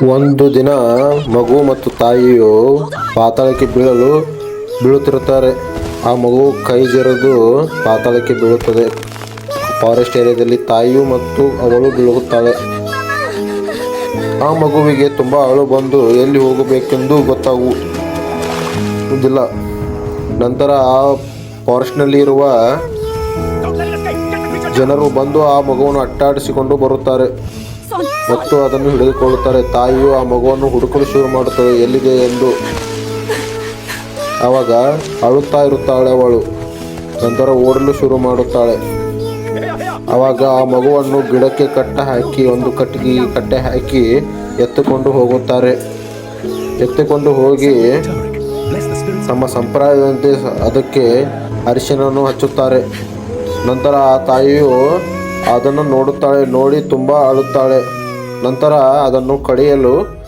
ಒಂದು ದಿನ ಮಗು ಮತ್ತು ತಾಯಿಯು ಪಾತಾಳಕ್ಕೆ ಬೀಳುತ್ತಿರುತ್ತಾರೆ. ಆ ಮಗು ಕೈ ಜರಿದು ಪಾತಾಳಕ್ಕೆ ಬೀಳುತ್ತದೆ. ಫಾರೆಸ್ಟ್ ಏರಿಯಾದಲ್ಲಿ ತಾಯಿಯು ಮತ್ತು ಅವಳು ಬೀಳುತ್ತಾಳೆ. ಆ ಮಗುವಿಗೆ ತುಂಬ ಅಳು ಬಂದು ಎಲ್ಲಿ ಹೋಗಬೇಕೆಂದು ಗೊತ್ತಾಗುವುದಿಲ್ಲ. ನಂತರ ಆ ಫಾರೆಸ್ಟ್ನಲ್ಲಿರುವ ಜನರು ಬಂದು ಆ ಮಗುವನ್ನು ಅಟ್ಟಾಡಿಸಿಕೊಂಡು ಬರುತ್ತಾರೆ ಮತ್ತು ಅದನ್ನು ಹಿಡಿದುಕೊಳ್ಳುತ್ತಾರೆ. ತಾಯಿಯು ಆ ಮಗುವನ್ನು ಹುಡುಕಲು ಶುರು ಮಾಡುತ್ತದೆ, ಎಲ್ಲಿದೆ ಎಂದು. ಆವಾಗ ಅಳುತ್ತಾ ಇರುತ್ತಾಳೆ ಅವಳು. ನಂತರ ಓಡಲು ಶುರು ಮಾಡುತ್ತಾಳೆ. ಆವಾಗ ಆ ಮಗುವನ್ನು ಗಿಡಕ್ಕೆ ಒಂದು ಕಟ್ಟೆ ಹಾಕಿ ಎತ್ತಿಕೊಂಡು ಹೋಗುತ್ತಾರೆ. ಎತ್ತಿಕೊಂಡು ಹೋಗಿ ತಮ್ಮ ಸಂಪ್ರದಾಯದಂತೆ ಅದಕ್ಕೆ ಅರಿಶಿನವನ್ನು ಹಚ್ಚುತ್ತಾರೆ. ನಂತರ ಆ ತಾಯಿಯು ಅದನ್ನು ನೋಡುತ್ತಾಳೆ. ನೋಡಿ ತುಂಬ ಅಳುತ್ತಾಳೆ. ನಂತರ ಅದನ್ನು ಕಡಿಯಲು